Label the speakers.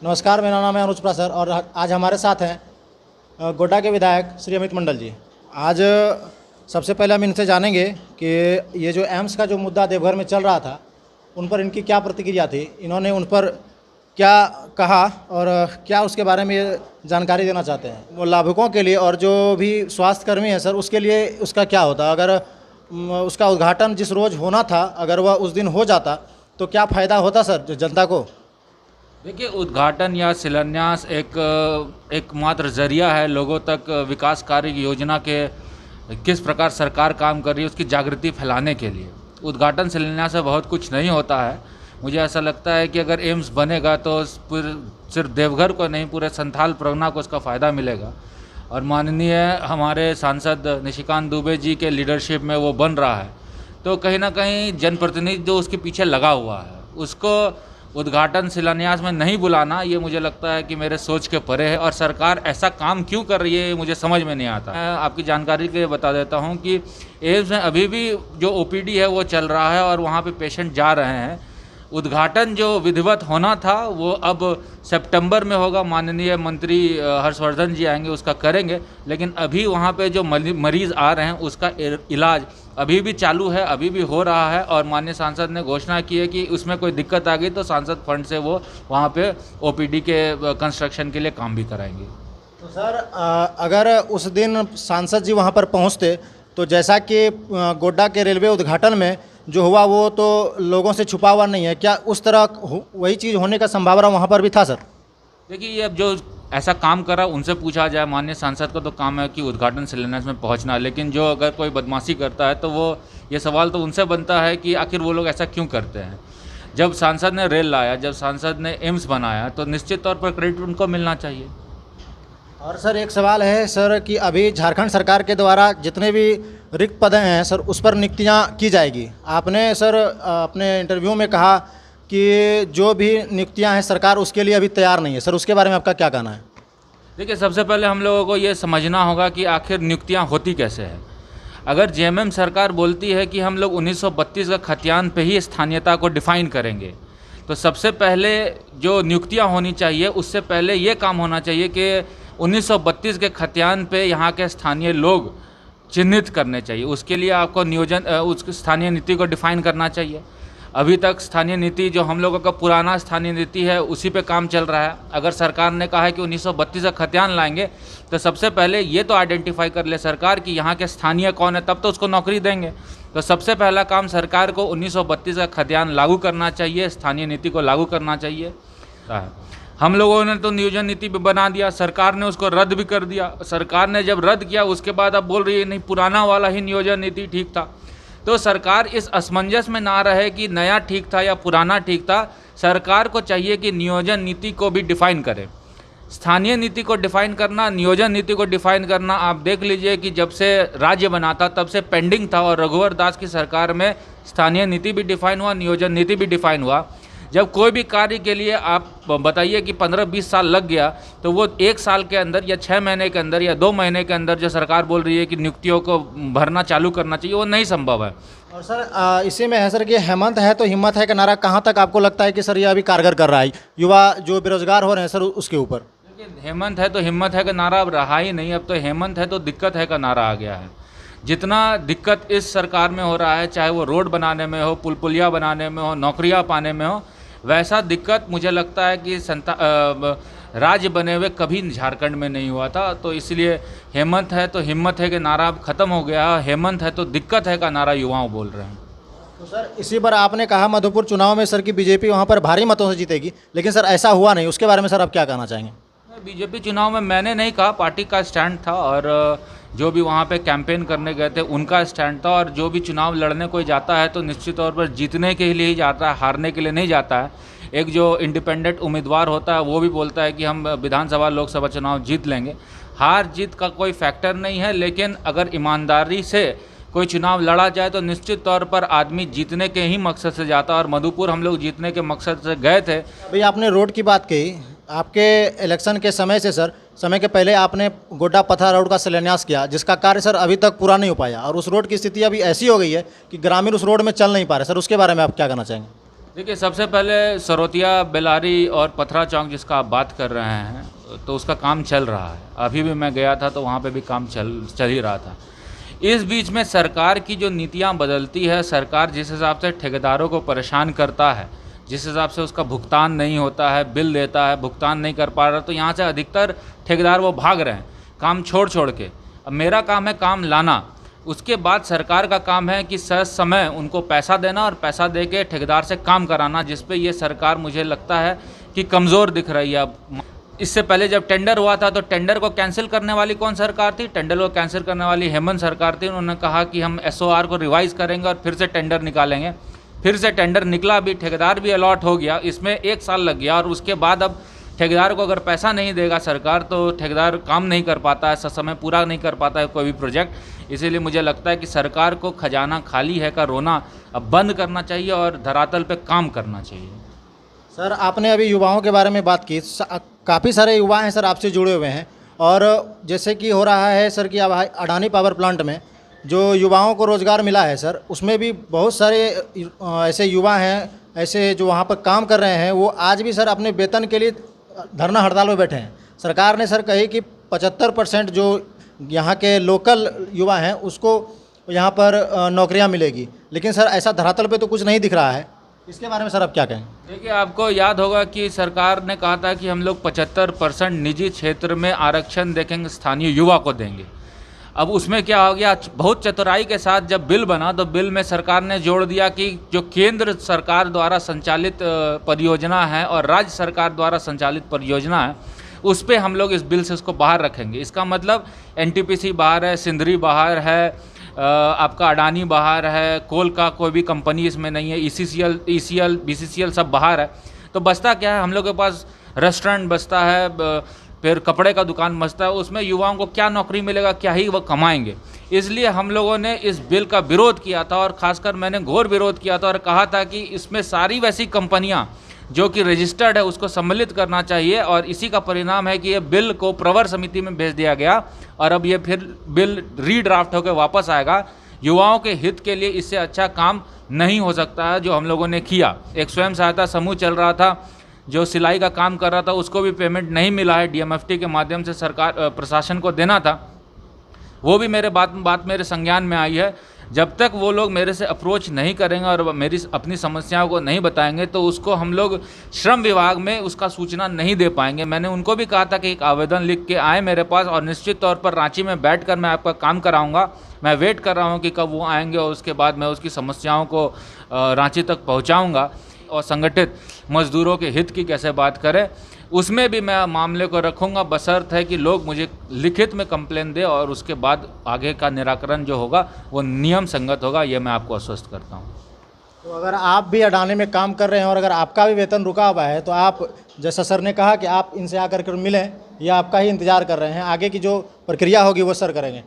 Speaker 1: नमस्कार, मेरा नाम है अनुज सर और आज हमारे साथ हैं गोड्डा के विधायक श्री अमित मंडल जी। आज सबसे पहले हम इनसे जानेंगे कि ये जो एम्स का जो मुद्दा देवघर में चल रहा था, उन पर इनकी क्या प्रतिक्रिया थी, इन्होंने उन पर क्या कहा और क्या उसके बारे में ये जानकारी देना चाहते हैं। वो लाभुकों के लिए और जो भी स्वास्थ्यकर्मी हैं सर, उसके लिए उसका क्या होता, अगर उसका उद्घाटन जिस रोज़ होना था अगर वह उस दिन हो जाता तो क्या फ़ायदा होता सर जनता को।
Speaker 2: देखिए, उद्घाटन या शिलान्यास एकमात्र जरिया है लोगों तक विकास कार्य की योजना के किस प्रकार सरकार काम कर रही है उसकी जागृति फैलाने के लिए। उद्घाटन शिलान्यास से बहुत कुछ नहीं होता है। मुझे ऐसा लगता है कि अगर एम्स बनेगा तो सिर्फ देवघर को नहीं, पूरे संथाल परगना को उसका फ़ायदा मिलेगा। और माननीय हमारे सांसद निशिकांत दुबे जी के लीडरशिप में वो बन रहा है, तो कहीं ना कहीं जनप्रतिनिधि जो उसके पीछे लगा हुआ है उसको उद्घाटन शिलान्यास में नहीं बुलाना, ये मुझे लगता है कि मेरे सोच के परे है। और सरकार ऐसा काम क्यों कर रही है ये मुझे समझ में नहीं आता। मैं आपकी जानकारी के लिए बता देता हूँ कि एम्स में अभी भी जो ओपीडी है वो चल रहा है और वहाँ पे पेशेंट जा रहे हैं। उद्घाटन जो विधिवत होना था वो अब सितंबर में होगा, माननीय मंत्री हर्षवर्धन जी आएंगे उसका करेंगे। लेकिन अभी वहाँ पे जो मरीज़ आ रहे हैं उसका इलाज अभी भी चालू है, अभी भी हो रहा है। और माननीय सांसद ने घोषणा की है कि उसमें कोई दिक्कत आ गई तो सांसद फंड से वो वहाँ पे ओपीडी के कंस्ट्रक्शन के लिए काम भी कराएंगे।
Speaker 1: तो सर अगर उस दिन सांसद जी वहाँ पर पहुँचते तो जैसा कि गोड्डा के रेलवे उद्घाटन में जो हुआ वो तो लोगों से छुपा हुआ नहीं है, क्या उस तरह वही चीज़ होने का संभावना वहाँ पर भी था सर।
Speaker 2: देखिए, अब जो ऐसा काम करा उनसे पूछा जाए। माननीय सांसद का तो काम है कि उद्घाटन शिलान्यास में पहुंचना, लेकिन जो अगर कोई बदमाशी करता है तो वो ये सवाल तो उनसे बनता है कि आखिर वो लोग ऐसा क्यों करते हैं। जब सांसद ने रेल लाया, जब सांसद ने एम्स बनाया तो निश्चित तौर पर क्रेडिट उनको मिलना चाहिए।
Speaker 1: और सर एक सवाल है सर कि अभी झारखंड सरकार के द्वारा जितने भी रिक्त पद हैं सर उस पर नियुक्तियाँ की जाएगी। आपने सर अपने इंटरव्यू में कहा कि जो भी नियुक्तियां हैं सरकार उसके लिए अभी तैयार नहीं है सर, उसके बारे में आपका क्या कहना है।
Speaker 2: देखिए, सबसे पहले हम लोगों को ये समझना होगा कि आखिर नियुक्तियां होती कैसे हैं। अगर जेएमएम सरकार बोलती है कि हम लोग 1932 का खतियान पे ही स्थानीयता को डिफ़ाइन करेंगे, तो सबसे पहले जो नियुक्तियां होनी चाहिए उससे पहले ये काम होना चाहिए कि 1932 के खतियान पे यहाँ के स्थानीय लोग चिन्हित करने चाहिए। उसके लिए आपको नियोजन उस स्थानीय नीति को डिफ़ाइन करना चाहिए। अभी तक स्थानीय नीति जो हम लोगों का पुराना स्थानीय नीति है उसी पे काम चल रहा है। अगर सरकार ने कहा है कि 1932 का खतियान लाएंगे तो सबसे पहले ये तो आइडेंटिफाई कर ले सरकार कि यहाँ के स्थानीय कौन है, तब तो उसको नौकरी देंगे। तो सबसे पहला काम सरकार को 1932 का खतियान लागू करना चाहिए, स्थानीय नीति को लागू करना चाहिए। हम लोगों ने तो नियोजन नीति भी बना दिया, सरकार ने उसको रद्द भी कर दिया। सरकार ने जब रद्द किया उसके बाद अब बोल रही है नहीं, पुराना वाला ही नियोजन नीति ठीक था। तो सरकार इस असमंजस में ना रहे कि नया ठीक था या पुराना ठीक था। सरकार को चाहिए कि नियोजन नीति को भी डिफ़ाइन करे। स्थानीय नीति को डिफ़ाइन करना, नियोजन नीति को डिफ़ाइन करना, आप देख लीजिए कि जब से राज्य बना था तब से पेंडिंग था। और रघुवर दास की सरकार में स्थानीय नीति भी डिफ़ाइन हुआ, नियोजन नीति भी डिफ़ाइन हुआ। जब कोई भी कार्य के लिए आप बताइए कि 15-20 साल लग गया तो वो 1 साल के अंदर या 6 महीने के अंदर या 2 महीने के अंदर जो सरकार बोल रही है कि नियुक्तियों को भरना चालू करना चाहिए, वो नहीं संभव है।
Speaker 1: और सर इसी में है सर कि हेमंत है तो हिम्मत है का नारा कहाँ तक आपको लगता है कि सर ये अभी कारगर कर रहा है युवा जो बेरोजगार हो रहे हैं सर उसके ऊपर।
Speaker 2: देखिए, हेमंत है तो हिम्मत है का नारा अब रहा ही नहीं, अब तो हेमंत है तो दिक्कत है का नारा आ गया है। जितना दिक्कत इस सरकार में हो रहा है, चाहे वो रोड बनाने में हो, पुल पुलिया बनाने में हो, नौकरियाँ पाने में हो, वैसा दिक्कत मुझे लगता है कि राज्य बने हुए कभी झारखंड में नहीं हुआ था। तो इसलिए हेमंत है तो हिम्मत है कि नारा अब ख़त्म हो गया। हेमंत है तो दिक्कत है का नारा युवाओं बोल रहे हैं।
Speaker 1: तो सर इसी पर आपने कहा मधुपुर चुनाव में सर की बीजेपी वहाँ पर भारी मतों से जीतेगी, लेकिन सर ऐसा हुआ नहीं, उसके बारे में सर आप क्या कहना चाहेंगे।
Speaker 2: बीजेपी चुनाव में मैंने नहीं कहा, पार्टी का स्टैंड था और जो भी वहाँ पे कैंपेन करने गए थे उनका स्टैंड था। और जो भी चुनाव लड़ने कोई जाता है तो निश्चित तौर पर जीतने के लिए ही जाता है, हारने के लिए नहीं जाता है। एक जो इंडिपेंडेंट उम्मीदवार होता है वो भी बोलता है कि हम विधानसभा लोकसभा चुनाव जीत लेंगे। हार जीत का कोई फैक्टर नहीं है, लेकिन अगर ईमानदारी से कोई चुनाव लड़ा जाए तो निश्चित तौर पर आदमी जीतने के ही मकसद से जाता है। और मधुपुर हम लोग जीतने के मकसद से गए थे।
Speaker 1: भाई आपने रोड की बात कही, आपके इलेक्शन के समय से सर समय के पहले आपने गोड्डा पथरा रोड का शिलान्यास किया, जिसका कार्य सर अभी तक पूरा नहीं हो पाया और उस रोड की स्थिति अभी ऐसी हो गई है कि ग्रामीण उस रोड में चल नहीं पा रहे। सर उसके बारे में आप क्या कहना चाहेंगे।
Speaker 2: देखिए, सबसे पहले सरोतिया, बेलारी और पथरा चौक जिसका आप बात कर रहे हैं, तो उसका काम चल रहा है। अभी भी मैं गया था तो वहाँ पे भी काम चल ही रहा था। इस बीच में सरकार की जो नीतियाँ बदलती है, सरकार जिस हिसाब से ठेकेदारों को परेशान करता है, जिस हिसाब से उसका भुगतान नहीं होता है, बिल देता है, भुगतान नहीं कर पा रहा, तो यहाँ से अधिकतर ठेकेदार वो भाग रहे हैं काम छोड़ के। अब मेरा काम है काम लाना, उसके बाद सरकार का काम है कि सही समय उनको पैसा देना और पैसा दे के ठेकेदार से काम कराना, जिस पे ये सरकार मुझे लगता है कि कमज़ोर दिख रही है। अब इससे पहले जब टेंडर हुआ था तो टेंडर को कैंसिल करने वाली कौन सरकार थी? टेंडर को कैंसिल करने वाली हेमंत सरकार थी। उन्होंने कहा कि हम SOR को रिवाइज़ करेंगे और फिर से टेंडर निकालेंगे। फिर से टेंडर निकला भी, ठेकेदार भी अलॉट हो गया, इसमें 1 साल लग गया। और उसके बाद अब ठेकेदार को अगर पैसा नहीं देगा सरकार तो ठेकेदार काम नहीं कर पाता है, समय पूरा नहीं कर पाता है कोई भी प्रोजेक्ट। इसीलिए मुझे लगता है कि सरकार को खजाना खाली है का रोना अब बंद करना चाहिए और धरातल पे काम करना चाहिए।
Speaker 1: सर, आपने अभी युवाओं के बारे में बात की। काफ़ी सारे युवा हैं सर आपसे जुड़े हुए हैं, और जैसे कि हो रहा है सर कि अब अडानी पावर प्लांट में जो युवाओं को रोज़गार मिला है सर, उसमें भी बहुत सारे ऐसे युवा हैं, ऐसे जो वहाँ पर काम कर रहे हैं, वो आज भी सर अपने वेतन के लिए धरना हड़ताल में बैठे हैं। सरकार ने सर कही कि 75% जो यहाँ के लोकल युवा हैं उसको यहाँ पर नौकरियाँ मिलेगी, लेकिन सर ऐसा धरातल पे तो कुछ नहीं दिख रहा है। इसके बारे में सर आप क्या कहें?
Speaker 2: देखिए, आपको याद होगा कि सरकार ने कहा था कि हम लोग 75% निजी क्षेत्र में आरक्षण देखेंगे, स्थानीय युवा को देंगे। अब उसमें क्या हो गया, बहुत चतुराई के साथ जब बिल बना तो बिल में सरकार ने जोड़ दिया कि जो केंद्र सरकार द्वारा संचालित परियोजना है और राज्य सरकार द्वारा संचालित परियोजना है, उस पे हम लोग इस बिल से उसको बाहर रखेंगे। इसका मतलब NTPC बाहर है, सिंदरी बाहर है, आपका अडानी बाहर है, कोल का कोई भी कंपनी इसमें नहीं है, ECL, BCCL सब बाहर है। तो बचता क्या है, हम लोग के पास रेस्टोरेंट बचता है, फिर कपड़े का दुकान बचता है। उसमें युवाओं को क्या नौकरी मिलेगा, क्या ही वो कमाएंगे? इसलिए हम लोगों ने इस बिल का विरोध किया था, और ख़ासकर मैंने घोर विरोध किया था और कहा था कि इसमें सारी वैसी कंपनियां जो कि रजिस्टर्ड है उसको सम्मिलित करना चाहिए। और इसी का परिणाम है कि ये बिल को प्रवर समिति में भेज दिया गया और अब ये फिर बिल रीड्राफ्ट होकर वापस आएगा। युवाओं के हित के लिए इससे अच्छा काम नहीं हो सकता है जो हम लोगों ने किया। एक स्वयं सहायता समूह चल रहा था जो सिलाई का काम कर रहा था, उसको भी पेमेंट नहीं मिला है, DMFT के माध्यम से सरकार प्रशासन को देना था, वो भी मेरे बात मेरे संज्ञान में आई है। जब तक वो लोग मेरे से अप्रोच नहीं करेंगे और मेरी अपनी समस्याओं को नहीं बताएंगे तो उसको हम लोग श्रम विभाग में उसका सूचना नहीं दे पाएंगे। मैंने उनको भी कहा था कि एक आवेदन लिख के आए मेरे पास, और निश्चित तौर पर रांची में बैठकर मैं आपका काम कराऊंगा। मैं वेट कर रहा हूं कि कब वो आएंगे और उसके बाद मैं उसकी समस्याओं को रांची तक पहुँचाऊँगा। और संगठित मजदूरों के हित की कैसे बात करें, उसमें भी मैं मामले को रखूंगा, बशर्त है कि लोग मुझे लिखित में कंप्लेन दे और उसके बाद आगे का निराकरण जो होगा वो नियम संगत होगा, ये मैं आपको आश्वस्त करता हूं।
Speaker 1: तो अगर आप भी अडानी में काम कर रहे हैं और अगर आपका भी वेतन रुका हुआ है तो आप, जैसा सर ने कहा कि आप इनसे आकर कर मिलें, या आपका ही इंतज़ार कर रहे हैं, आगे की जो प्रक्रिया होगी वो सर करेंगे।